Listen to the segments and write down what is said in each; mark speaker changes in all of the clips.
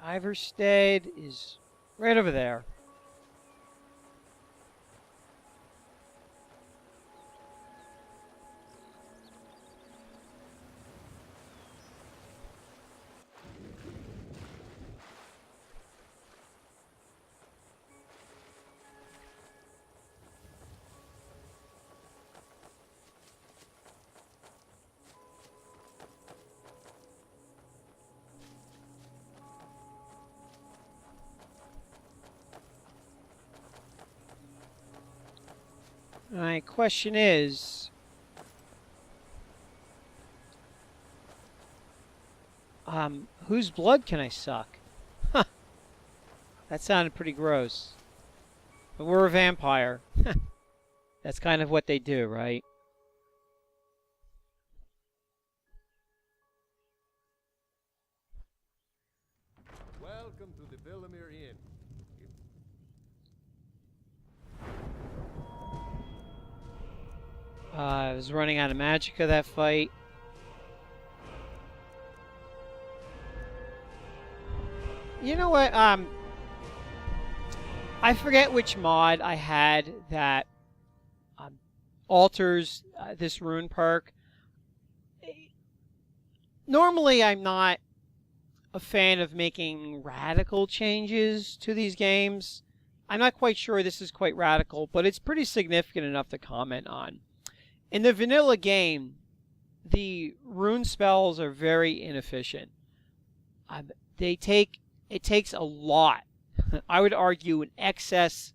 Speaker 1: Iverstead is right over there. My question is, whose blood can I suck? Huh, that sounded pretty gross. But we're a vampire. That's kind of what they do, right?
Speaker 2: Welcome to the Villamere Inn.
Speaker 1: I was running out of magicka that fight. You know what? I forget which mod I had that alters this rune perk. Normally, I'm not a fan of making radical changes to these games. I'm not quite sure this is quite radical, but it's pretty significant enough to comment on. In the vanilla game, the rune spells are very inefficient. It takes a lot, I would argue an excess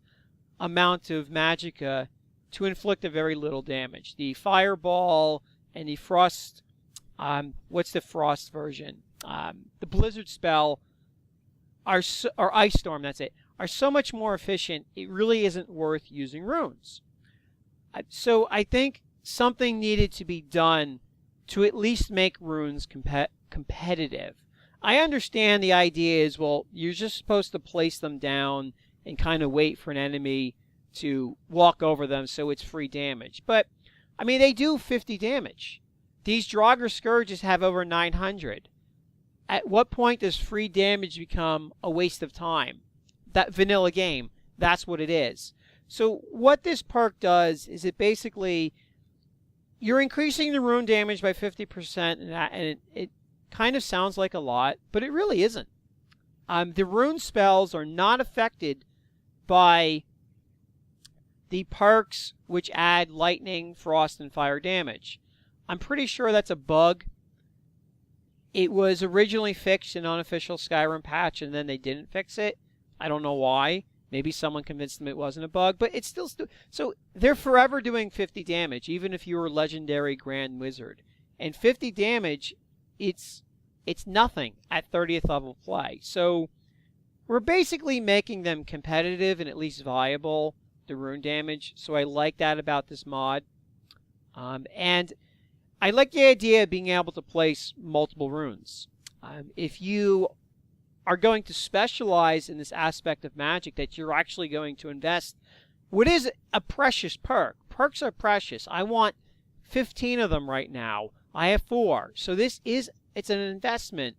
Speaker 1: amount of magicka to inflict a very little damage. The fireball and the frost, what's the frost version? The blizzard spell or ice storm, that's it, are so much more efficient, it really isn't worth using runes. So I think something needed to be done to at least make runes competitive. I understand the idea is, well, you're just supposed to place them down and kind of wait for an enemy to walk over them so it's free damage. But, I mean, they do 50 damage. These Draugr Scourges have over 900. At what point does free damage become a waste of time? That vanilla game, that's what it is. So what this perk does is it basically, you're increasing the rune damage by 50%, and it kind of sounds like a lot, but it really isn't. The rune spells are not affected by the perks which add lightning, frost, and fire damage. I'm pretty sure that's a bug. It was originally fixed in Unofficial Skyrim patch, and then they didn't fix it. I don't know why. Maybe someone convinced them it wasn't a bug, but it's still... So they're forever doing 50 damage, even if you were Legendary Grand Wizard. And 50 damage, it's nothing at 30th level play. So we're basically making them competitive and at least viable, the rune damage. So I like that about this mod. And I like the idea of being able to place multiple runes. If you are going to specialize in this aspect of magic, that you're actually going to invest what is a precious perk. Perks are precious. I want 15 of them right now. I have 4. So it's an investment.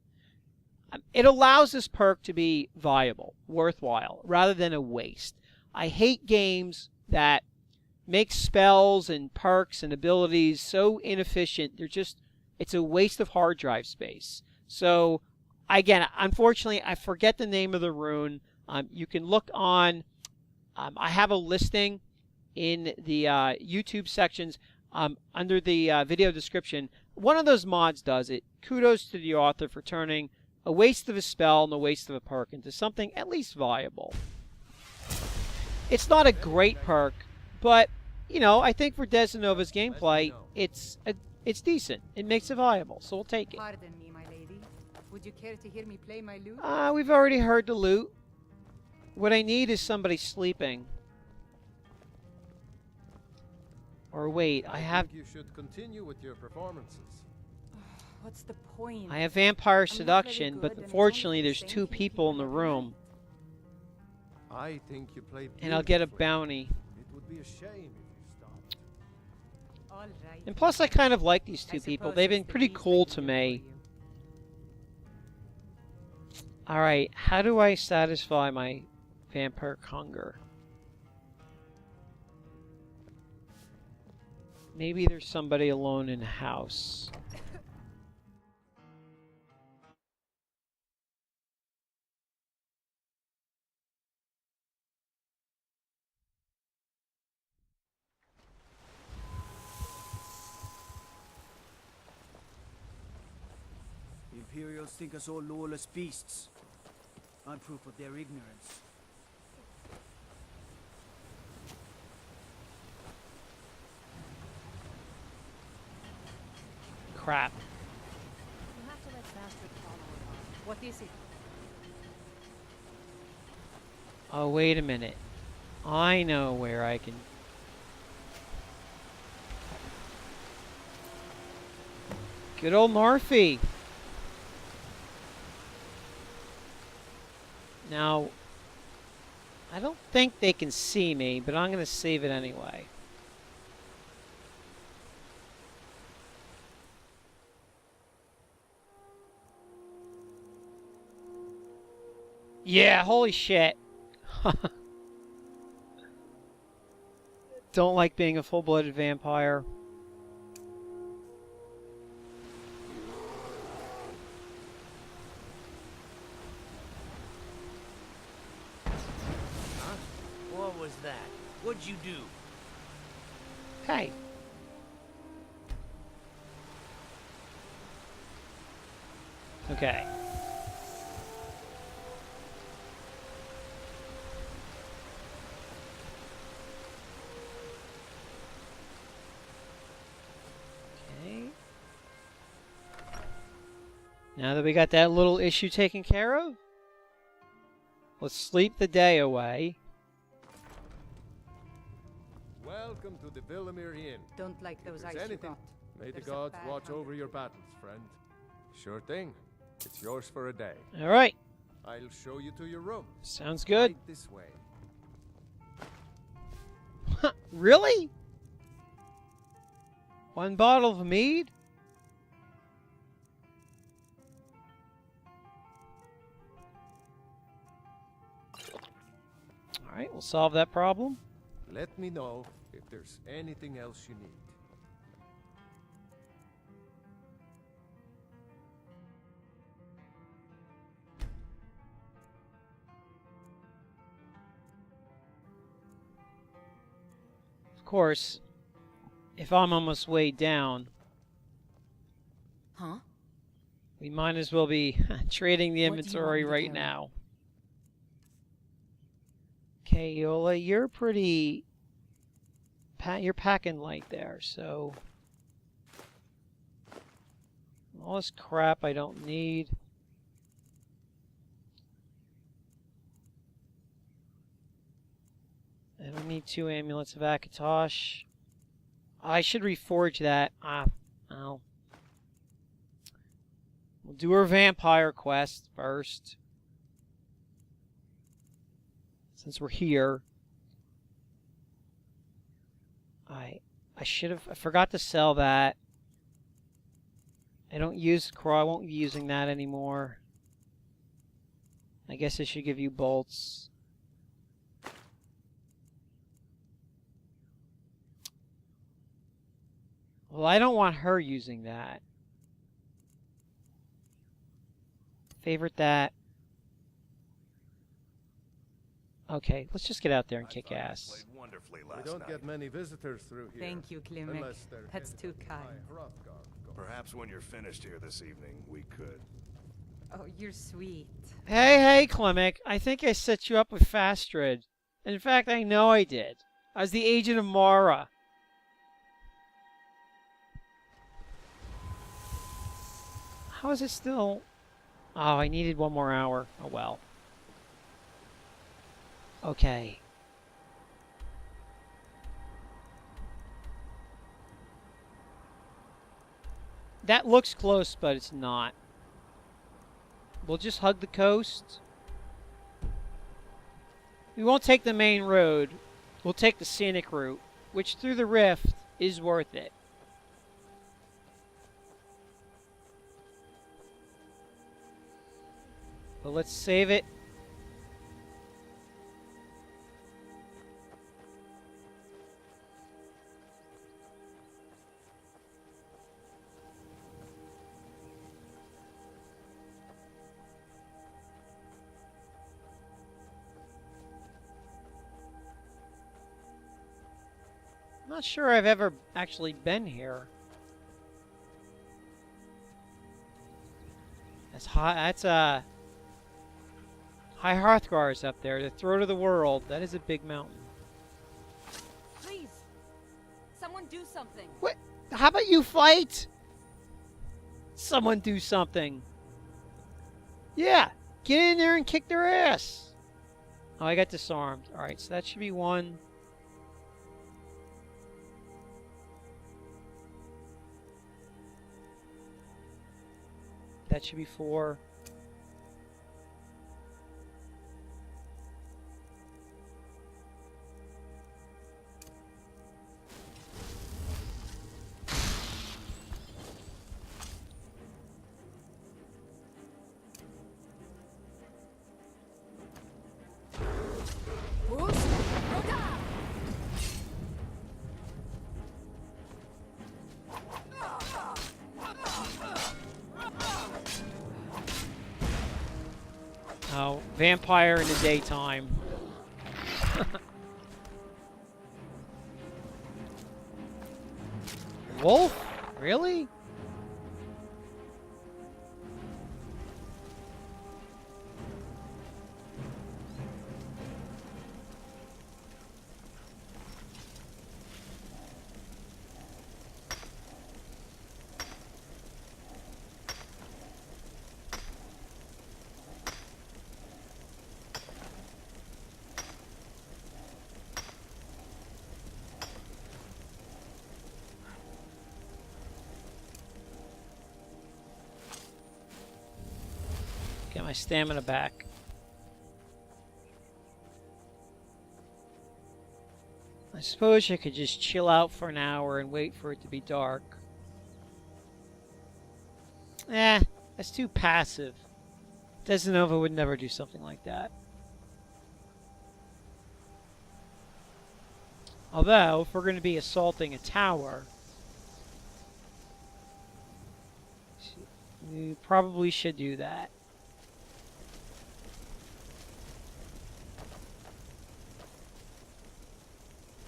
Speaker 1: It allows this perk to be viable, worthwhile, rather than a waste. I hate games that make spells and perks and abilities so inefficient. It's a waste of hard drive space. So again, unfortunately, I forget the name of the rune. You can look on, I have a listing in the YouTube sections under the video description. One of those mods does it. Kudos to the author for turning a waste of a spell and a waste of a perk into something at least viable. It's not a great perk, but, you know, I think for Desdenova's gameplay, it's decent. It makes it viable, so we'll take it.
Speaker 3: Pardon me, my lady. Would you care to hear me play my lute?
Speaker 1: We've already heard the lute. What I need is somebody sleeping. Or wait, I have...
Speaker 2: You should continue with your performances.
Speaker 3: What's the point?
Speaker 1: I have Vampire
Speaker 3: I'm not very
Speaker 1: Seduction, but
Speaker 3: good, and
Speaker 1: unfortunately
Speaker 3: it's only
Speaker 1: there's 2
Speaker 3: thanking
Speaker 1: people in the
Speaker 3: people
Speaker 1: room.
Speaker 2: I think you play
Speaker 1: And I'll get a
Speaker 2: beautifully.
Speaker 1: bounty.
Speaker 2: It would be a shame if you stopped.
Speaker 3: All right.
Speaker 1: And plus I kind of like these 2
Speaker 3: I
Speaker 1: people.
Speaker 3: suppose
Speaker 1: They've
Speaker 3: it's
Speaker 1: been
Speaker 3: the
Speaker 1: pretty
Speaker 3: least I
Speaker 1: cool
Speaker 3: can
Speaker 1: to
Speaker 3: do
Speaker 1: me.
Speaker 3: for you.
Speaker 1: Alright, how do I satisfy my vampiric hunger? Maybe there's somebody alone in the house.
Speaker 4: The Imperials think us all lawless beasts. I'm proof of their ignorance.
Speaker 1: Crap.
Speaker 3: You have to let Bastard follow along. What is it?
Speaker 1: Oh, wait a minute. I know where I can... Good old Norfie. Now, I don't think they can see me, but I'm going to save it anyway. Yeah, holy shit. Don't like being a full-blooded vampire.
Speaker 5: What was that? What'd you do?
Speaker 1: Hey. Okay. Okay. Now that we got that little issue taken care of, let's sleep the day away.
Speaker 2: Welcome to the Villamere Inn.
Speaker 3: Don't like
Speaker 2: If
Speaker 3: those
Speaker 2: there's
Speaker 3: eyes you
Speaker 2: anything,
Speaker 3: got.
Speaker 2: may the
Speaker 3: There's a
Speaker 2: gods
Speaker 3: bad
Speaker 2: watch
Speaker 3: hunger.
Speaker 2: over your battles, friend. Sure thing. It's yours for a day.
Speaker 1: All right.
Speaker 2: I'll show you to your room.
Speaker 1: Sounds good.
Speaker 2: Right this way.
Speaker 1: Really? One bottle of mead? All right, we'll solve that problem.
Speaker 2: Let me know if there's anything else you need.
Speaker 1: Of course, if I'm almost weighed down,
Speaker 3: Huh?
Speaker 1: we might as well be trading the
Speaker 3: What do you
Speaker 1: inventory
Speaker 3: want me to
Speaker 1: right
Speaker 3: carry?
Speaker 1: now. Okay, Eola, you're pretty... You're packing light there, so... All this crap I don't need. I don't need 2 amulets of Akatosh. I should reforge that. Well. We'll do our vampire quest first. Since we're here. I forgot to sell that. I don't use Crow. I won't be using that anymore. I guess I should give you bolts. Well, I don't want her using that. Favorite that. Okay, let's just get out there and kick ass.
Speaker 5: Played wonderfully
Speaker 2: We
Speaker 5: last
Speaker 2: don't
Speaker 5: night.
Speaker 2: get many visitors through here.
Speaker 3: Thank you, Klimek.
Speaker 2: Unless they're
Speaker 3: That's
Speaker 2: headed
Speaker 3: too
Speaker 2: up by
Speaker 3: kind.
Speaker 2: Hrothgar.
Speaker 5: Perhaps when you're finished here this evening, we could.
Speaker 3: Oh, you're sweet.
Speaker 1: Hey, Klimek. I think I set you up with Fastred. In fact, I know I did. I was the agent of Mara. How is it still... Oh, I needed 1 more hour. Oh, well. Okay. That looks close, but it's not. We'll just hug the coast. We won't take the main road. We'll take the scenic route, which through the rift is worth it. But let's save it. I'm not sure I've ever actually been here. That's high. That's High Hearthguard's up there, the throat of the world. That is a big mountain.
Speaker 3: Please, someone do something.
Speaker 1: What? How about you fight? Someone do something. Yeah, get in there and kick their ass. Oh, I got disarmed. All right, so that should be one. That should be 4. Oh, vampire in the daytime. Wolf? Really? Get my stamina back. I suppose I could just chill out for an hour and wait for it to be dark. That's too passive. Desdenova would never do something like that. Although, if we're going to be assaulting a tower, we probably should do that.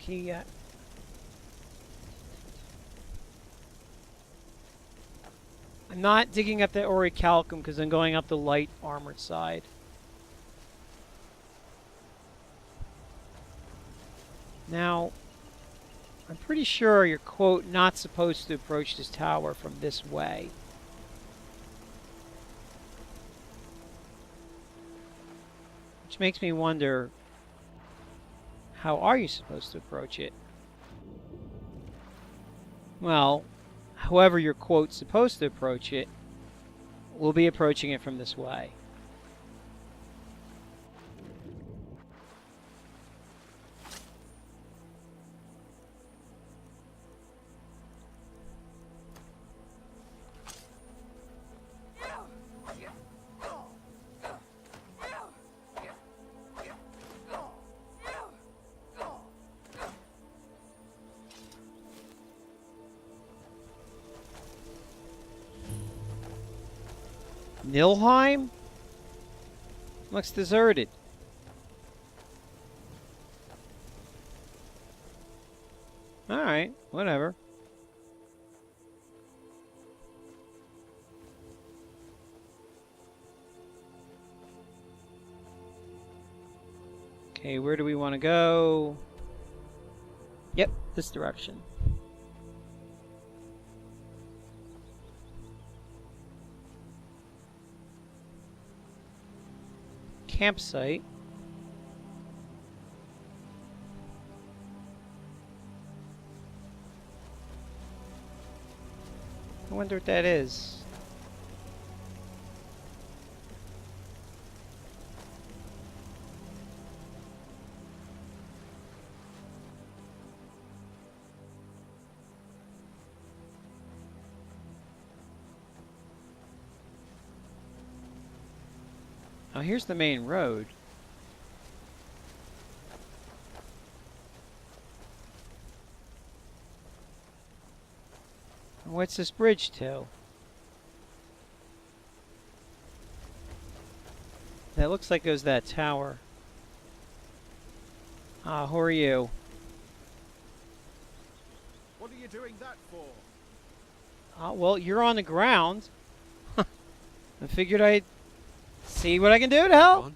Speaker 1: Okay, I'm not digging up the orichalcum because I'm going up the light armored side. Now, I'm pretty sure you're, quote, not supposed to approach this tower from this way. Which makes me wonder, how are you supposed to approach it? Well, however you're, quote, supposed to approach it, we'll be approaching it from this way. Nilheim? Looks deserted. Alright, whatever. Okay, where do we want to go? Yep, this direction. Campsite. I wonder what that is. Oh, here's the main road. What's this bridge to? That looks like it was that tower. Who are you?
Speaker 6: What are you doing that for?
Speaker 1: Well, you're on the ground. I figured I'd see what I can do to help.
Speaker 6: John?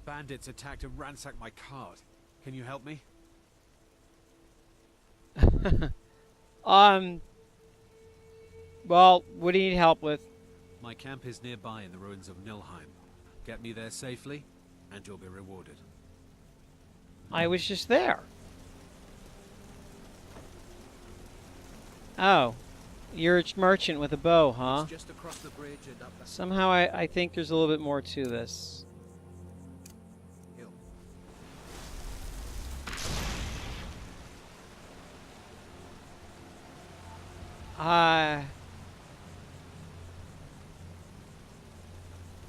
Speaker 6: Bandits attacked and ransacked my cart. Can you help me?
Speaker 1: Well, what do you need help with?
Speaker 6: My camp is nearby in the ruins of Nilheim. Get me there safely, and you'll be rewarded.
Speaker 1: I was just there. Oh, you're a merchant with a bow, huh?
Speaker 6: It's just across the bridge and up that
Speaker 1: Somehow I think there's a little bit more to this.
Speaker 6: hill.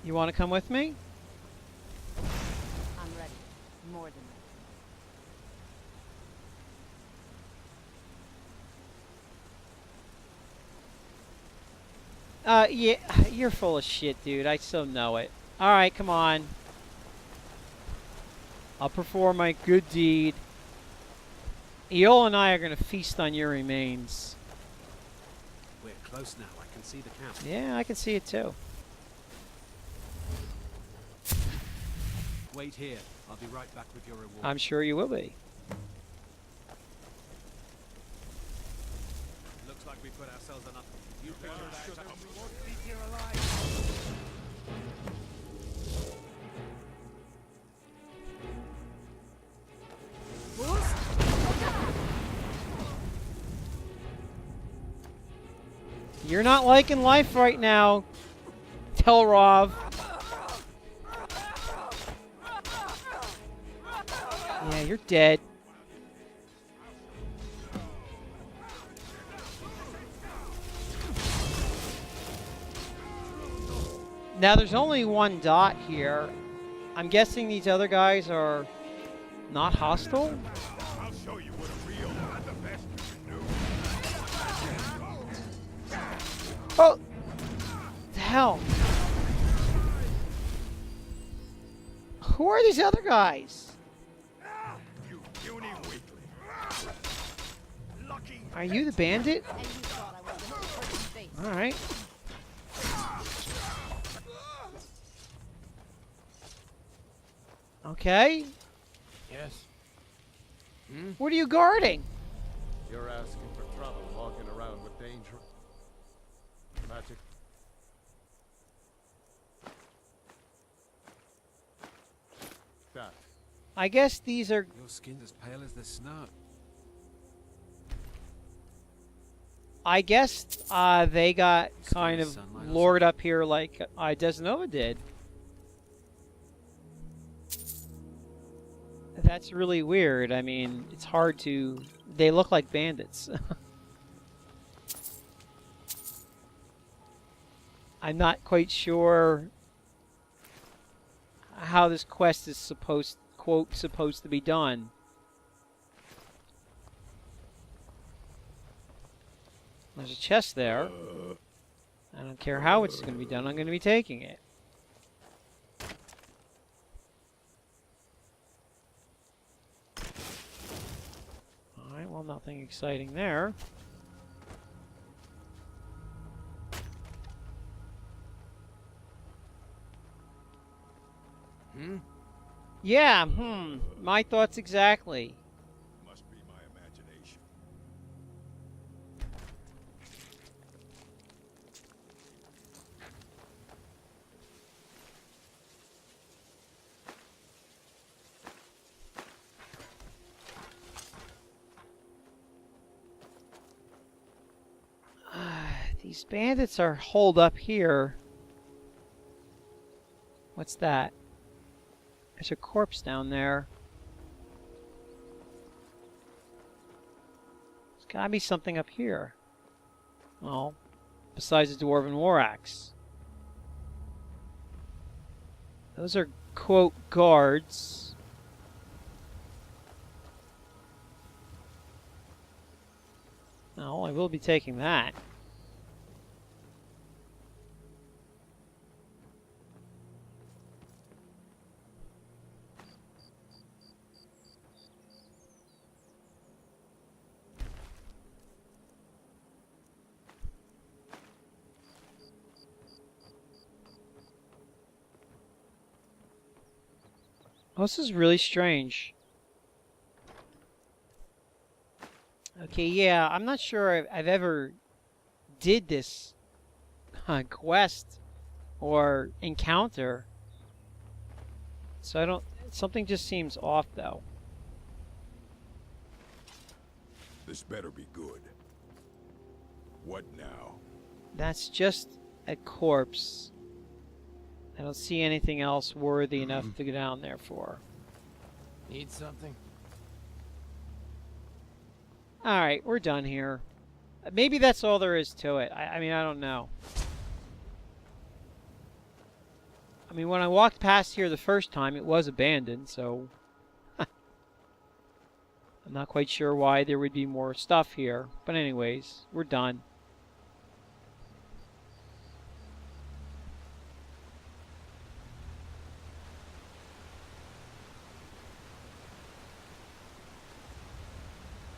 Speaker 1: You want to come with me?
Speaker 3: I'm ready. More than ready.
Speaker 1: Yeah, you're full of shit, dude. I so know it. Alright, come on. I'll perform my good deed. Eola and I are going to feast on your remains.
Speaker 6: We're close now. I can see the camp.
Speaker 1: Yeah, I can see it too.
Speaker 6: Wait here. I'll be right back with your reward.
Speaker 1: I'm sure you will be.
Speaker 6: Looks like we put ourselves enough. You better sugar. We won't leave here alive.
Speaker 1: You're not liking life right now, Telrov. Yeah, you're dead. Now there's only one dot here. I'm guessing these other guys are not hostile?
Speaker 5: I'll show you what a real, not the best you can do.
Speaker 1: Oh! The hell? Who are these other guys?
Speaker 5: You puny weakling. Lucky.
Speaker 1: Are you the bandit?
Speaker 3: And you thought I was the first person face.
Speaker 1: Alright. Okay.
Speaker 2: Yes?
Speaker 1: What are you guarding?
Speaker 2: You're asking for trouble walking around with danger. Magic. That.
Speaker 1: I guess these are...
Speaker 6: Your skin's as pale as the snow.
Speaker 1: I guess they got kind of
Speaker 6: Sunlight
Speaker 1: lured up here like Desdenova did. That's really weird. I mean, it's hard to... They look like bandits. I'm not quite sure how this quest is supposed to be done. There's a chest there. I don't care how it's going to be done. I'm going to be taking it. Alright, well, nothing exciting there. Yeah, my thoughts exactly.
Speaker 5: Must be my imagination.
Speaker 1: These bandits are holed up here. What's that? There's a corpse down there. There's gotta be something up here. Well, besides the Dwarven War Axe. Those are, quote, guards. No, I will be taking that. Oh, this is really strange. Okay, yeah, I'm not sure I've ever did this quest or encounter. So I don't... Something just seems off, though.
Speaker 5: This better be good. What now?
Speaker 1: That's just a corpse. I don't see anything else worthy enough to go down there for.
Speaker 7: Need something?
Speaker 1: Alright, we're done here. Maybe that's all there is to it. I mean, I don't know. I mean, when I walked past here the first time, it was abandoned, so... I'm not quite sure why there would be more stuff here. But anyways, we're done.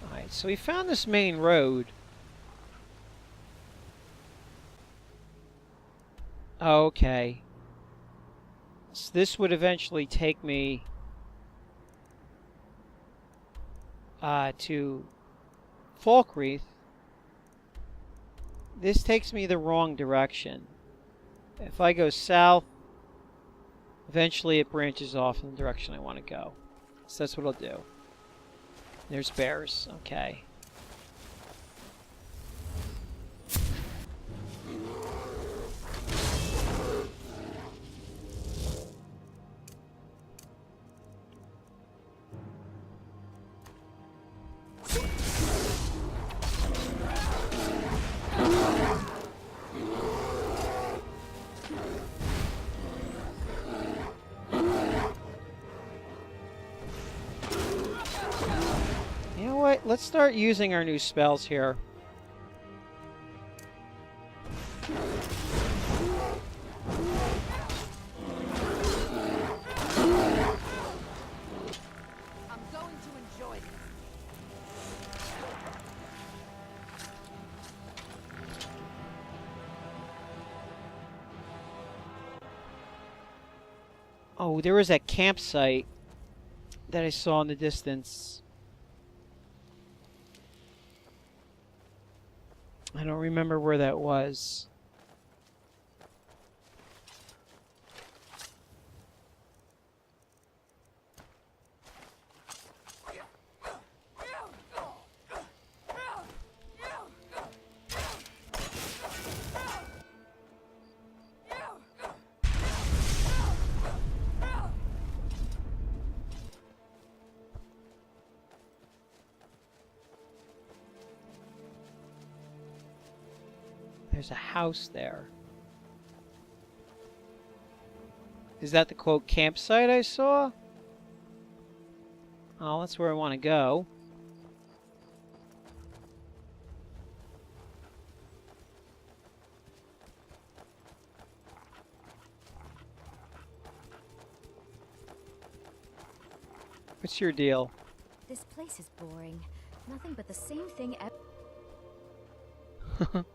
Speaker 1: Alright, so we found this main road. Okay. So this would eventually take me to Falkreath. This takes me the wrong direction. If I go south, eventually it branches off in the direction I want to go. So that's what I'll do. There's bears. Okay. Let's start using our new spells here.
Speaker 3: I'm going to enjoy this.
Speaker 1: Oh, there was that campsite that I saw in the distance. I don't remember where that was. There's a house there. Is that the quote campsite I saw? Oh, that's where I want to go. What's your deal?
Speaker 3: This place is boring. Nothing but the same thing every...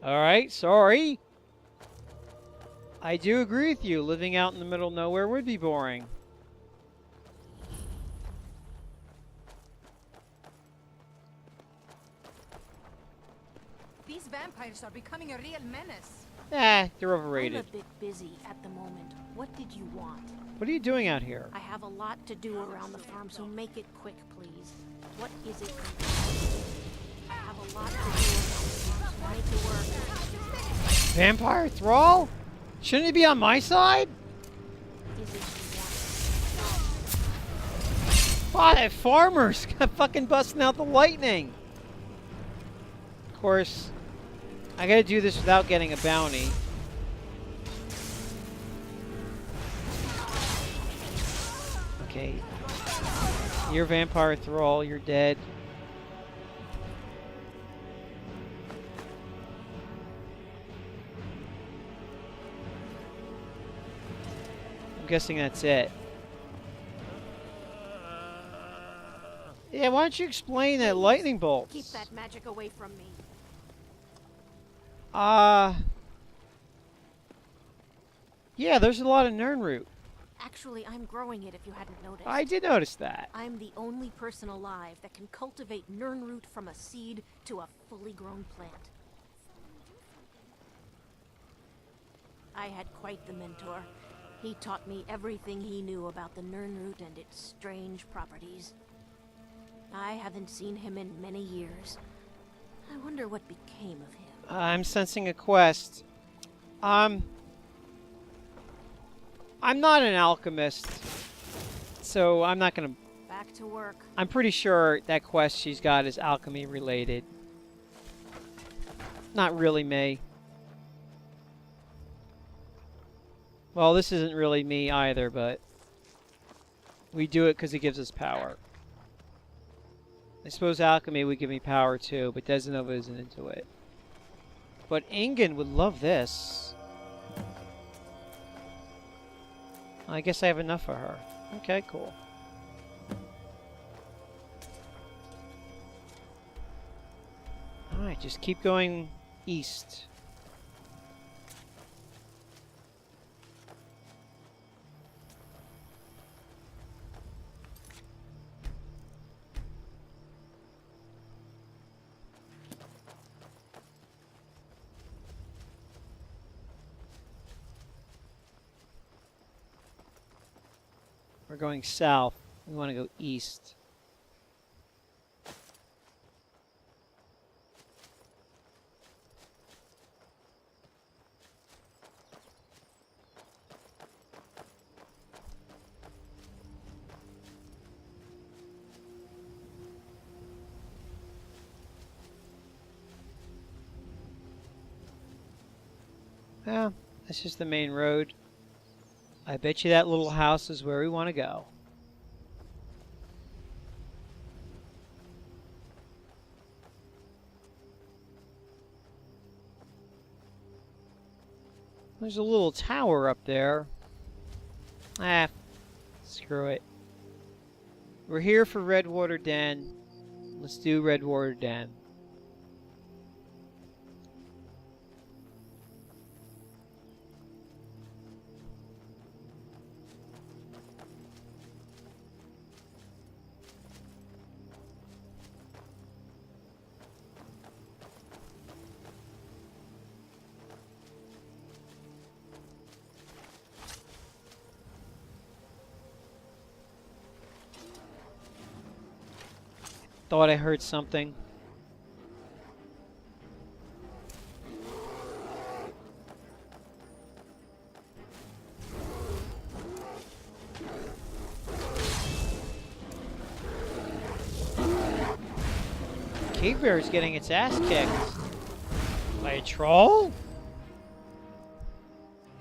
Speaker 1: Alright, sorry. I do agree with you. Living out in the middle of nowhere would be boring.
Speaker 3: These vampires are becoming a real menace.
Speaker 1: They're overrated.
Speaker 8: I'm a bit busy at the moment. What did you want?
Speaker 1: What are you doing out here?
Speaker 8: I have a lot to do around the farm, so make it quick, please. What is it? I have a lot to do around the farm, so make it work.
Speaker 1: Vampire Thrall? Shouldn't he be on my side?
Speaker 8: Is it you
Speaker 1: Wow, that farmer's fucking busting out the lightning. Of course, I gotta do this without getting a bounty. You're vampire thrall. You're dead. I'm guessing that's it. Yeah, why don't you explain that lightning bolt?
Speaker 8: Keep that magic away from me.
Speaker 1: Yeah, there's a lot of Nirnroot.
Speaker 8: Actually, I'm growing it if you hadn't noticed.
Speaker 1: I did notice that.
Speaker 8: I'm the only person alive that can cultivate Nirnroot from a seed to a fully grown plant. I had quite the mentor. He taught me everything he knew about the Nirnroot and its strange properties. I haven't seen him in many years. I wonder what became of him.
Speaker 1: I'm sensing a quest. I'm not an alchemist, so I'm not gonna...
Speaker 8: Back to work.
Speaker 1: I'm pretty sure that quest she's got is alchemy related. Not really me. Well, this isn't really me either, but we do it because it gives us power. I suppose alchemy would give me power too, but Desdenova isn't into it. But Ingen would love this. I guess I have enough for her. Okay, cool. Alright, just keep going east. We're going south. We want to go east. Yeah, that's just the main road. I bet you that little house is where we want to go. There's a little tower up there. Ah, screw it. We're here for Redwater Den. Let's do Redwater Den. Thought I heard something. Cave Bear is getting its ass kicked. By a troll?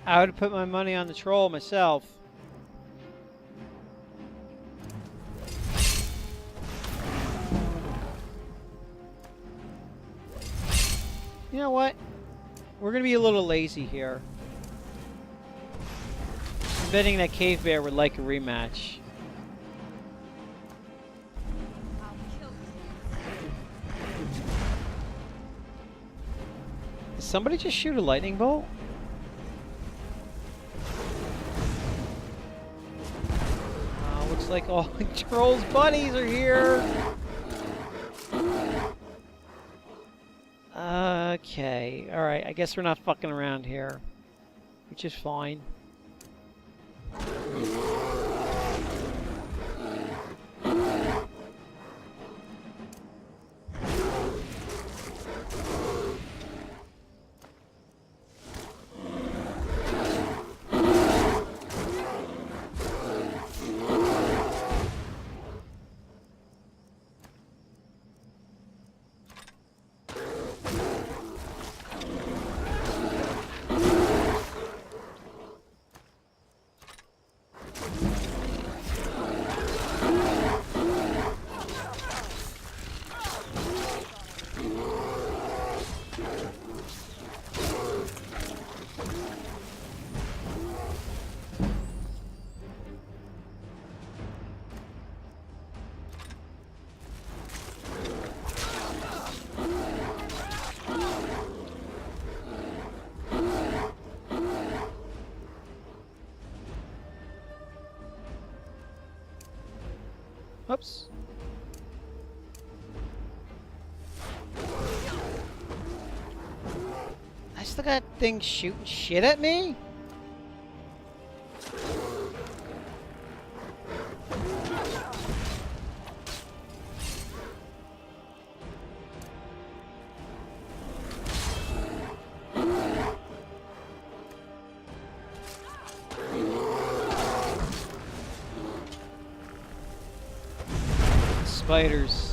Speaker 1: I would have put my money on the troll myself. You know what? We're going to be a little lazy here. I'm betting that Cave Bear would like a rematch. Did somebody just shoot a lightning bolt? Looks like all the trolls' buddies are here. Okay, alright, I guess we're not fucking around here, which is fine. still got things shooting shit at me? Spiders.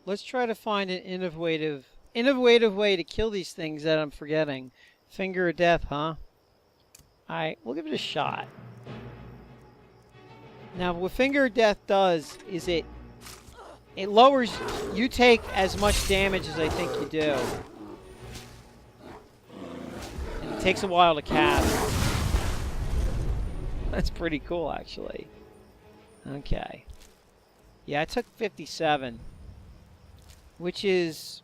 Speaker 1: Let's try to find an innovative way to kill these things that I'm forgetting. Finger of death, huh? Alright, we'll give it a shot. Now, what Finger of Death does is it lowers... You take as much damage as I think you do. And it takes a while to cast. That's pretty cool, actually. Okay. Yeah, I took 57. Which is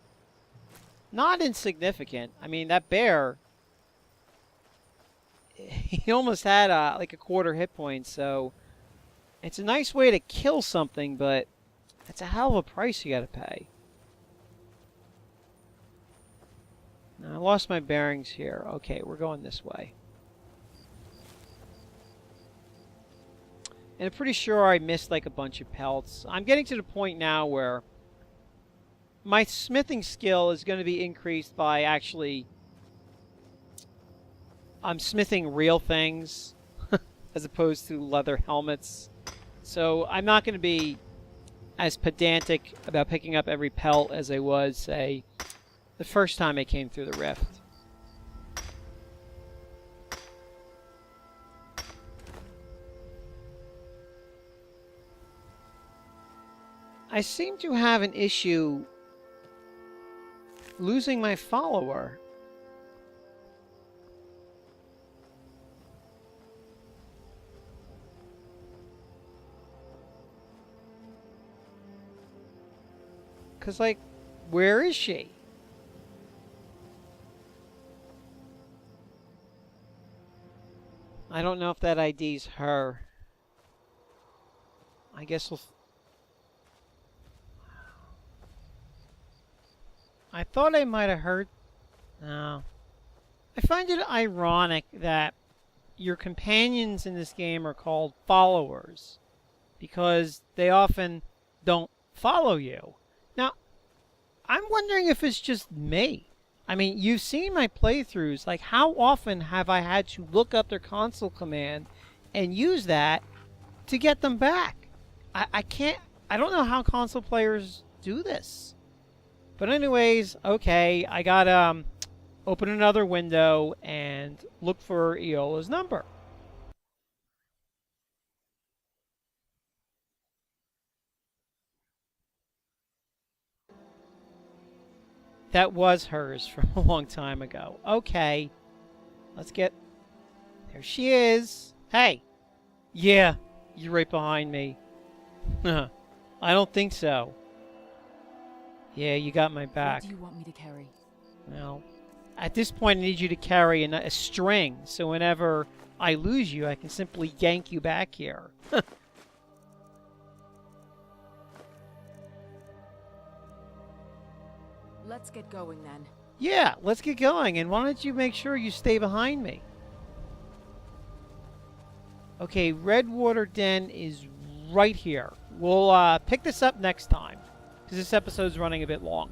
Speaker 1: not insignificant. I mean, that bear, he almost had like a quarter hit point, so it's a nice way to kill something, but it's a hell of a price you gotta pay. Now, I lost my bearings here. Okay, we're going this way. And I'm pretty sure I missed like a bunch of pelts. I'm getting to the point now where my smithing skill is going to be increased by actually I'm smithing real things as opposed to leather helmets. So I'm not going to be as pedantic about picking up every pelt as I was, say, the first time I came through the rift. I seem to have an issue losing my follower. Because, like, where is she? I don't know if that ID's her. I guess we'll... I thought I might have heard... No. I find it ironic that your companions in this game are called followers, because they often don't follow you. Now, I'm wondering if it's just me. I mean, you've seen my playthroughs. Like, how often have I had to look up their console command and use that to get them back? I can't... I don't know how console players do this. But anyways, okay, I gotta open another window and look for Eola's number. That was hers from a long time ago. Okay, let's get... There she is. Hey. Yeah, you're right behind me. I don't think so. Yeah, you got my back.
Speaker 3: What do you want me to carry?
Speaker 1: Well, at this point I need you to carry a string, so whenever I lose you, I can simply yank you back here.
Speaker 3: Let's get going then.
Speaker 1: Yeah, let's get going, and why don't you make sure you stay behind me? Okay, Redwater Den is right here. We'll pick this up next time, because this episode's running a bit long.